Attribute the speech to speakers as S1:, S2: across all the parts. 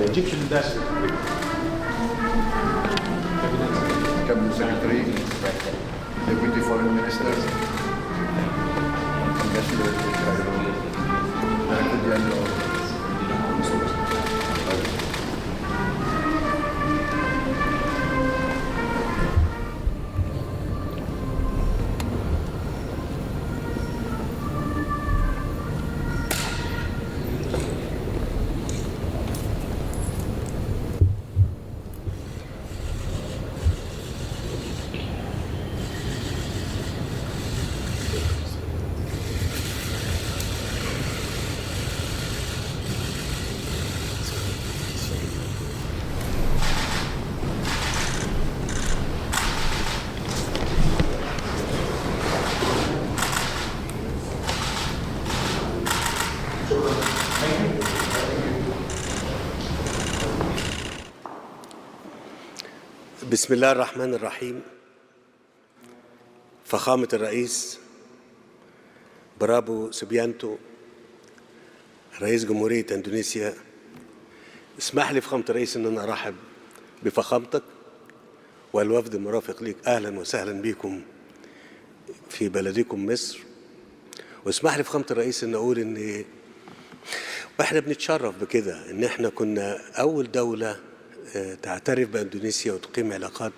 S1: Egyptian ambassador.
S2: Cabinet Secretary, Deputy Foreign Minister, Ambassador to Cairo, Director General.
S3: بسم الله الرحمن الرحيم. فخامة الرئيس برابو سبيانتو رئيس جمهورية اندونيسيا، اسمح لي فخامة الرئيس ان انا ارحب بفخامتك والوفد المرافق ليك. اهلا وسهلا بكم في بلدكم مصر. واسمح لي فخامة الرئيس ان اقول ان احنا بنتشرف بكده ان احنا كنا اول دولة تعترف باندونيسيا وتقيم علاقات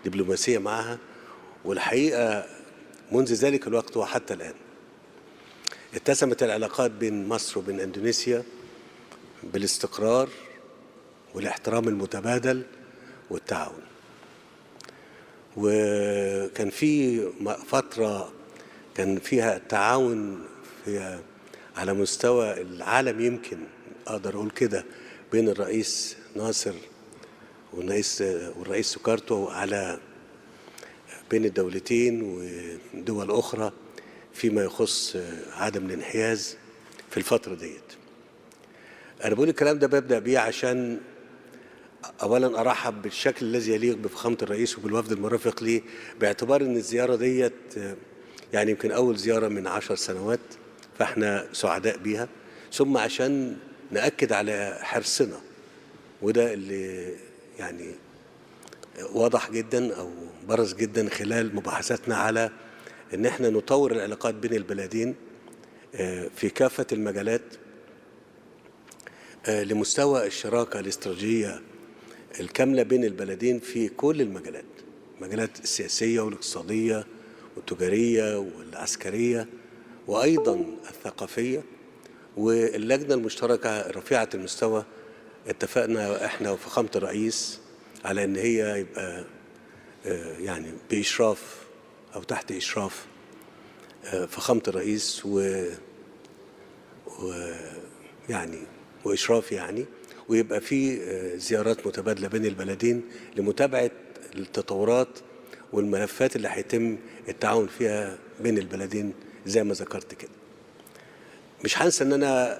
S3: دبلوماسية معها، والحقيقة منذ ذلك الوقت وحتى الآن اتسمت العلاقات بين مصر وبين اندونيسيا بالاستقرار والاحترام المتبادل والتعاون. وكان في فترة كان فيها التعاون على مستوى العالم، يمكن أقدر أقول كده، بين الرئيس ناصر والرئيس سوكارتو على بين الدولتين ودول أخرى فيما يخص عدم الانحياز في الفترة ديت. أنا بقول الكلام ده ببدأ بيه عشان أولا أرحب بالشكل الذي يليق بفخامة الرئيس وبالوفد المرافق ليه، باعتبار أن الزيارة ديت يعني يمكن أول زيارة من 10 سنوات، فإحنا سعداء بيها. ثم عشان نأكد على حرصنا، وده اللي يعني واضح جدا أو برز جدا خلال مباحثاتنا على أن احنا نطور العلاقات بين البلدين في كافة المجالات لمستوى الشراكة الاستراتيجية الكاملة بين البلدين في كل المجالات، المجالات السياسية والاقتصادية والتجارية والعسكرية وأيضا الثقافية. واللجنة المشتركة رفيعة المستوى اتفقنا احنا وفخامة الرئيس على ان هي يبقى يعني بإشراف او تحت إشراف فخامة الرئيس وإشراف يعني، ويبقى في زيارات متبادلة بين البلدين لمتابعة التطورات والملفات اللي هيتم التعاون فيها بين البلدين زي ما ذكرت كده. مش هنسى ان انا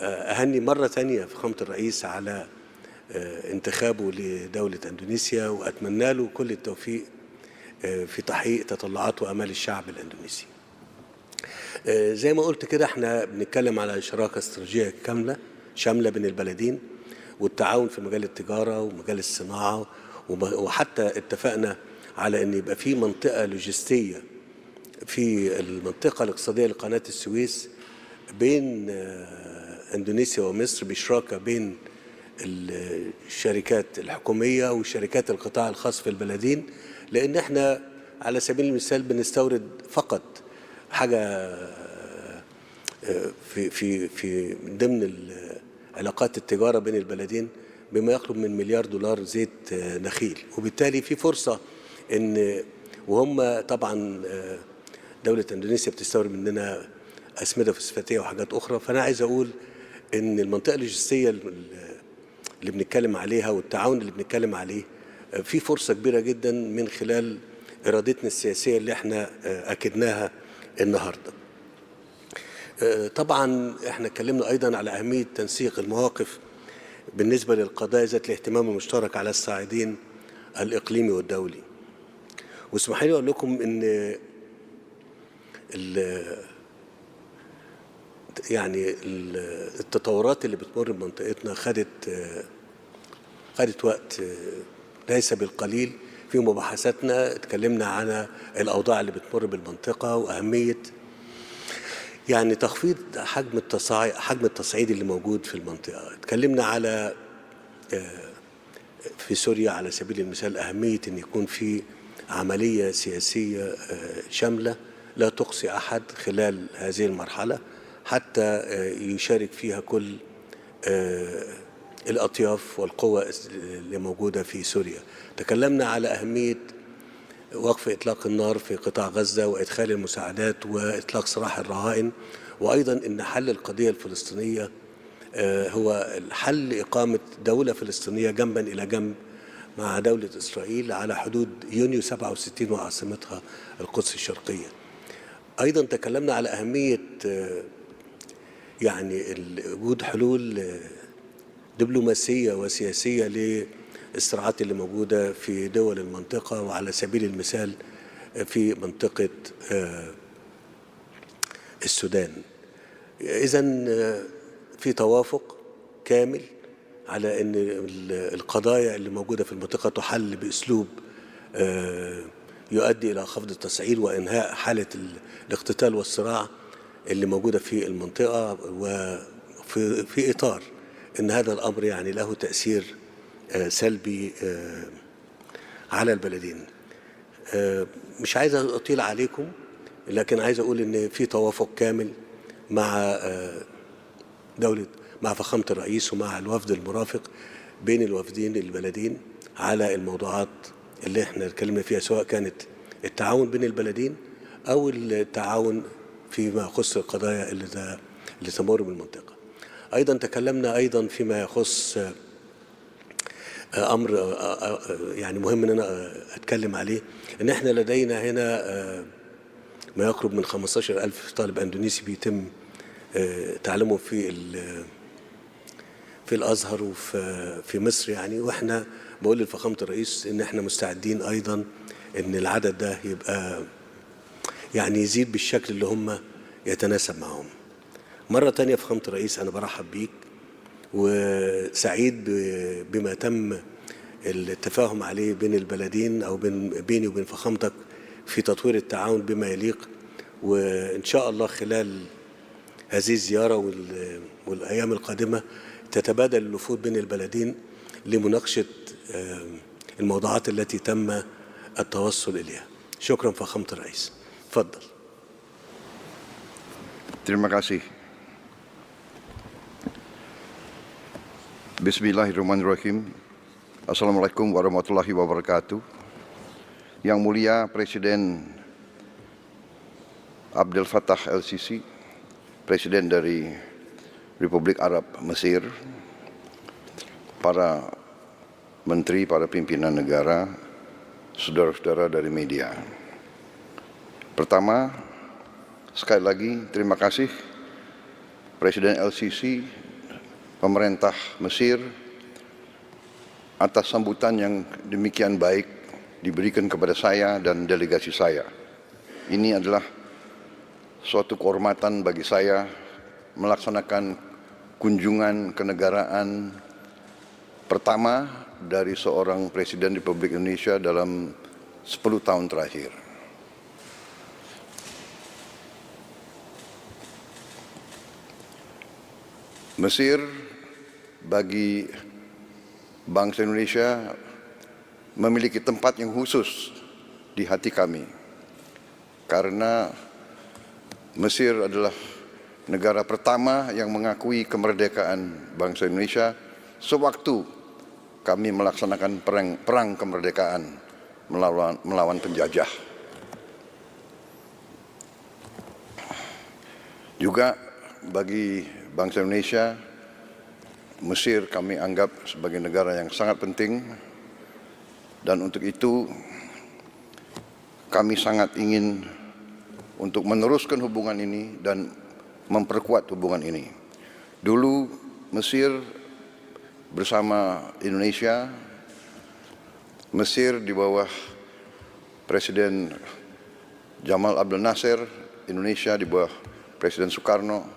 S3: أهني مرة تانية فخامة الرئيس على انتخابه لدولة اندونيسيا، وأتمنى له كل التوفيق في تحقيق تطلعات وأمال الشعب الاندونيسي. زي ما قلت كده احنا بنتكلم على شراكة استراتيجية كاملة شاملة بين البلدين، والتعاون في مجال التجارة ومجال الصناعة، وحتى اتفقنا على ان يبقى في منطقة لوجستية في المنطقة الاقتصادية لقناة السويس بين اندونيسيا ومصر، بشراكة بين الشركات الحكومية وشركات القطاع الخاص في البلدين، لأن احنا على سبيل المثال بنستورد فقط حاجة في ضمن علاقات التجارة بين البلدين بما يقرب من $1 مليار زيت نخيل. وبالتالي في فرصة ان وهم طبعا دولة اندونيسيا بتستورد مننا أسمدة فوسفاتية وحاجات أخرى. فأنا عايز أقول إن المنطقة اللوجستية اللي بنتكلم عليها والتعاون اللي بنتكلم عليه في فرصة كبيرة جدا من خلال إرادتنا السياسية اللي احنا أكدناها النهاردة. طبعا احنا اتكلمنا أيضا على أهمية تنسيق المواقف بالنسبة للقضايا ذات الاهتمام المشترك على الصعيدين الإقليمي والدولي. واسمحوا لي أقول لكم إن يعني التطورات اللي بتمر بمنطقتنا خدت وقت ليس بالقليل. في مباحثاتنا اتكلمنا عن الأوضاع اللي بتمر بالمنطقة وأهمية يعني تخفيض حجم التصعيد اللي موجود في المنطقة. اتكلمنا على في سوريا على سبيل المثال أهمية أن يكون في عملية سياسية شاملة لا تقصي أحد خلال هذه المرحلة، حتى يشارك فيها كل الأطياف والقوى اللي موجودة في سوريا. تكلمنا على أهمية وقف إطلاق النار في قطاع غزة وإدخال المساعدات وإطلاق سراح الرهائن، وأيضا أن حل القضية الفلسطينية هو الحل إقامة دولة فلسطينية جنبا إلى جنب مع دولة إسرائيل على حدود يونيو 67 وعاصمتها القدس الشرقية. أيضا تكلمنا على أهمية يعني وجود حلول دبلوماسية وسياسية للصراعات اللي موجودة في دول المنطقة، وعلى سبيل المثال في منطقة السودان. إذن في توافق كامل على أن القضايا اللي موجودة في المنطقة تحل بأسلوب يؤدي إلى خفض التصعيد وإنهاء حالة الاقتتال والصراع اللي موجودة في المنطقة، وفي إطار أن هذا الأمر يعني له تأثير سلبي على البلدين. مش عايز أطيل عليكم، لكن عايز أقول أن في توافق كامل مع مع فخامة الرئيس ومع الوفد المرافق بين الوفدين البلدين على الموضوعات اللي احنا اتكلمنا فيها، سواء كانت التعاون بين البلدين أو التعاون فيما يخص القضايا اللي تمر بالمنطقة. أيضا تكلمنا أيضا فيما يخص أمر يعني مهم أن أنا أتكلم عليه، أن احنا لدينا هنا ما يقرب من 15,000 طالب أندونيسي بيتم تعلمهم في الأزهر وفي مصر يعني. وإحنا بقول لفخامة الرئيس إن إحنا مستعدين أيضا إن العدد ده يبقى يعني يزيد بالشكل اللي هم يتناسب معهم. مرة تانية فخامة الرئيس أنا برحب بيك وسعيد بما تم التفاهم عليه بين البلدين أو بيني وبين فخامتك في تطوير التعاون بما يليق، وإن شاء الله خلال هذه الزيارة والأيام القادمة تتبادل الوفود بين البلدين لمناقشة الموضوعات التي تم التوصل إليها. شكرا فخامة الرئيس. تفضل.
S1: Terima kasih. Bismillahirrahmanirrahim. Assalamualaikum warahmatullahi wabarakatuh. Yang mulia Presiden Abdel Fattah El-Sisi, Presiden dari Republik Arab Mesir, para menteri, para pimpinan negara, saudara-saudara dari media. Pertama, sekali lagi terima kasih Presiden El-Sisi, pemerintah Mesir atas sambutan yang demikian baik diberikan kepada saya dan delegasi saya. Ini adalah suatu kehormatan bagi saya melaksanakan kunjungan kenegaraan pertama dari seorang Presiden Republik Indonesia dalam 10 tahun terakhir. Mesir bagi bangsa Indonesia memiliki tempat yang khusus di hati kami, karena Mesir adalah negara pertama yang mengakui kemerdekaan bangsa Indonesia sewaktu kami melaksanakan perang kemerdekaan melawan penjajah. Juga bagi bangsa Indonesia, Mesir kami anggap sebagai negara yang sangat penting, dan untuk itu kami sangat ingin untuk meneruskan hubungan ini dan memperkuat hubungan ini. Dulu Mesir bersama Indonesia, Mesir di bawah Presiden Jamal Abdel Nasser, Indonesia di bawah Presiden Soekarno,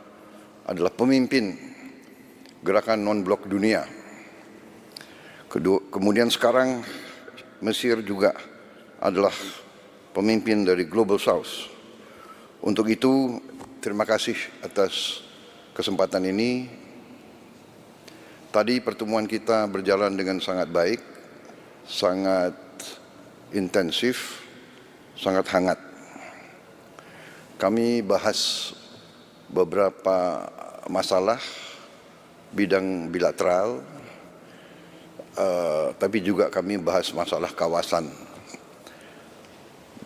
S1: adalah pemimpin gerakan non-blok dunia. Kemudian sekarang Mesir juga adalah pemimpin dari Global South. Untuk itu, terima kasih atas kesempatan ini. Tadi pertemuan kita berjalan dengan sangat baik, sangat intensif, sangat hangat. Kami bahas beberapa masalah bidang bilateral, tapi juga kami bahas masalah kawasan.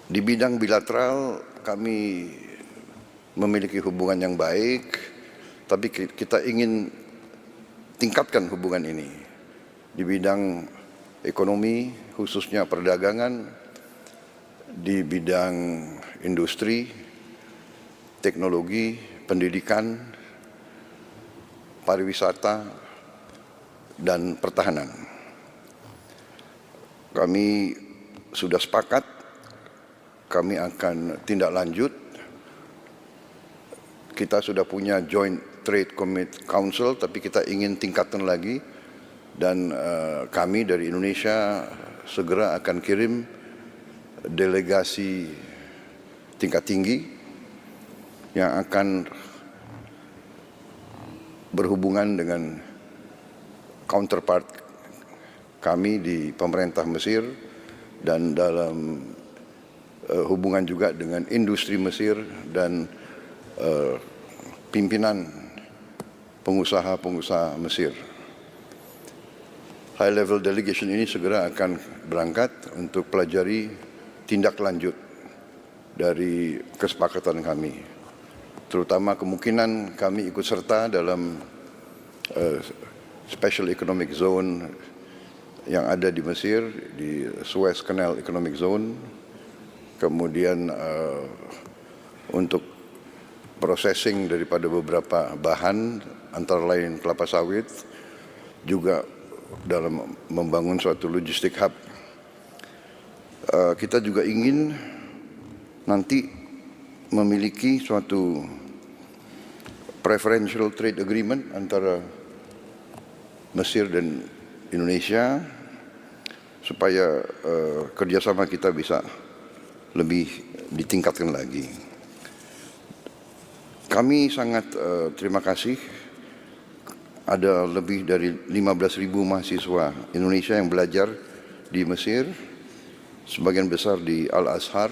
S1: Di bidang bilateral kami memiliki hubungan yang baik, tapi kita ingin tingkatkan hubungan ini di bidang ekonomi, khususnya perdagangan, di bidang industri, teknologi, pendidikan, pariwisata, dan pertahanan. Kami sudah sepakat, kami akan tindak lanjut. Kita sudah punya Joint Trade Council, tapi kita ingin tingkatkan lagi, dan kami dari Indonesia segera akan kirim delegasi tingkat tinggi yang akan berhubungan dengan counterpart kami di pemerintah Mesir dan dalam hubungan juga dengan industri Mesir dan pimpinan pengusaha-pengusaha Mesir. High level delegation ini segera akan berangkat untuk pelajari tindak lanjut dari kesepakatan kami. Terutama kemungkinan kami ikut serta dalam Special Economic Zone yang ada di Mesir, di Suez Canal Economic Zone. Kemudian untuk processing daripada beberapa bahan, antara lain kelapa sawit, juga dalam membangun suatu logistik hub. Kita juga ingin nanti memiliki suatu preferential trade agreement antara Mesir dan Indonesia supaya kerjasama kita bisa lebih ditingkatkan lagi. Kami sangat terima kasih, ada lebih dari 15.000 mahasiswa Indonesia yang belajar di Mesir, sebagian besar di Al-Azhar.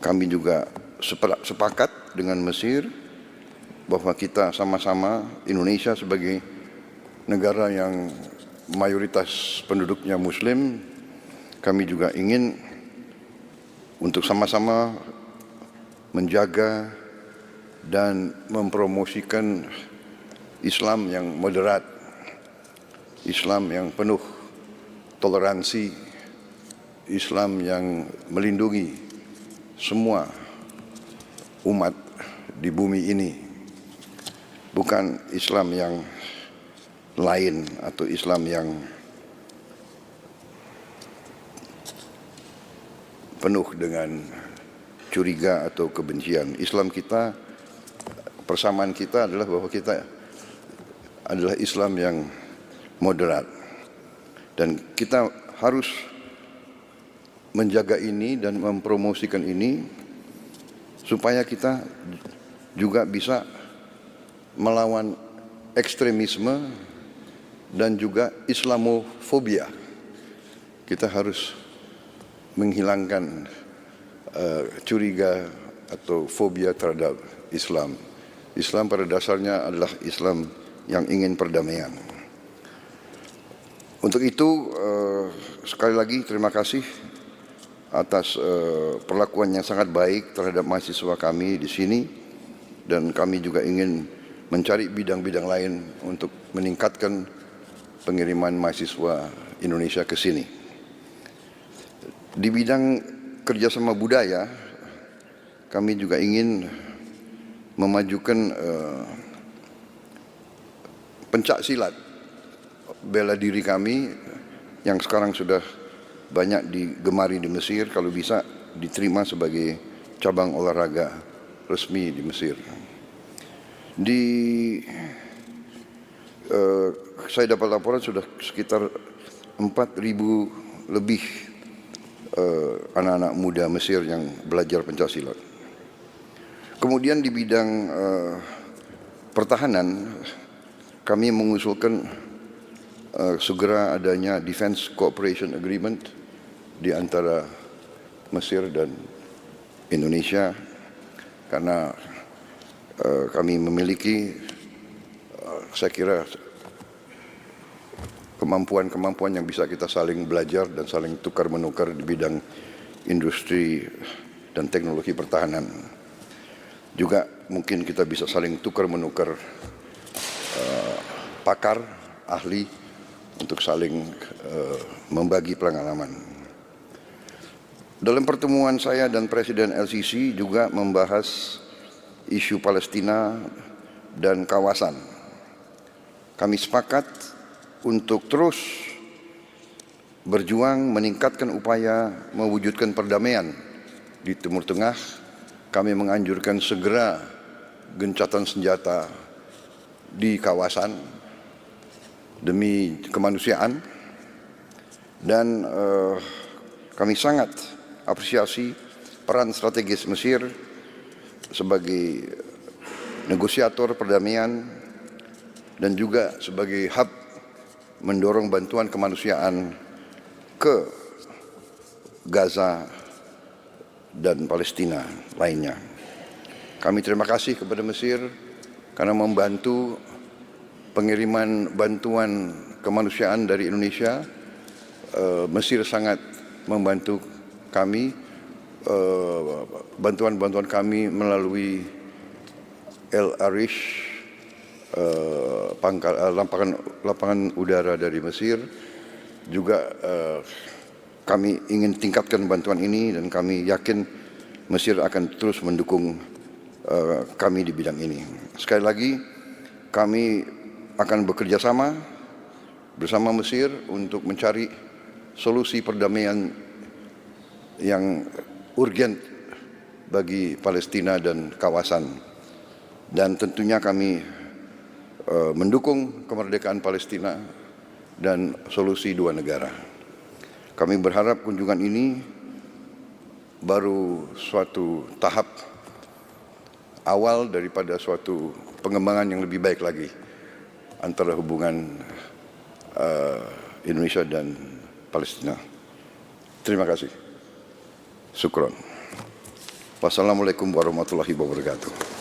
S1: Kami juga sepakat dengan Mesir bahwa kita sama-sama, Indonesia sebagai negara yang mayoritas penduduknya Muslim, kami juga ingin untuk sama-sama menjaga dan mempromosikan Islam yang moderat, Islam yang penuh toleransi, Islam yang melindungi semua umat di bumi ini, bukan Islam yang lain atau Islam yang penuh dengan curiga atau kebencian. Islam kita, persamaan kita adalah bahwa kita adalah Islam yang moderat, dan kita harus menjaga ini dan mempromosikan ini supaya kita juga bisa melawan ekstremisme dan juga Islamofobia. Kita harus menghilangkan curiga atau fobia terhadap Islam. Islam pada dasarnya adalah Islam yang ingin perdamaian. Untuk itu, sekali lagi terima kasih atas perlakuan yang sangat baik terhadap mahasiswa kami di sini, dan kami juga ingin mencari bidang-bidang lain untuk meningkatkan pengiriman mahasiswa Indonesia ke sini. Di bidang kerjasama budaya, kami juga ingin memajukan pencak silat bela diri kami yang sekarang sudah banyak digemari di Mesir, kalau bisa diterima sebagai cabang olahraga resmi di Mesir. Saya dapat laporan sudah sekitar 4.000 lebih anak-anak muda Mesir yang belajar pencaksilat. Kemudian di bidang pertahanan, kami mengusulkan segera adanya Defense Cooperation Agreement di antara Mesir dan Indonesia, karena kami memiliki saya kira kemampuan-kemampuan yang bisa kita saling belajar dan saling tukar-menukar di bidang industri dan teknologi pertahanan. Juga mungkin kita bisa saling tukar-menukar pakar, ahli untuk saling membagi pengalaman. Dalam pertemuan saya dan Presiden LCC juga membahas isu Palestina dan kawasan. Kami sepakat untuk terus berjuang meningkatkan upaya mewujudkan perdamaian di Timur Tengah. Kami menganjurkan segera gencatan senjata di kawasan demi kemanusiaan, dan kami sangat apresiasi peran strategis Mesir sebagai negosiator perdamaian dan juga sebagai hub mendorong bantuan kemanusiaan ke Gaza dan Palestina lainnya. Kami terima kasih kepada Mesir karena membantu pengiriman bantuan kemanusiaan dari Indonesia. Mesir sangat membantu kami, bantuan-bantuan kami melalui El Arish, lapangan udara dari Mesir. Juga kami ingin tingkatkan bantuan ini dan kami yakin Mesir akan terus mendukung kami di bidang ini. Sekali lagi, kami akan bekerja sama bersama Mesir untuk mencari solusi perdamaian yang urgent bagi Palestina dan kawasan. Dan tentunya kami mendukung kemerdekaan Palestina dan solusi dua negara. Kami berharap kunjungan ini baru suatu tahap awal daripada suatu pengembangan yang lebih baik lagi antara hubungan Indonesia dan Palestina. Terima kasih. Syukron. Wassalamualaikum warahmatullahi wabarakatuh.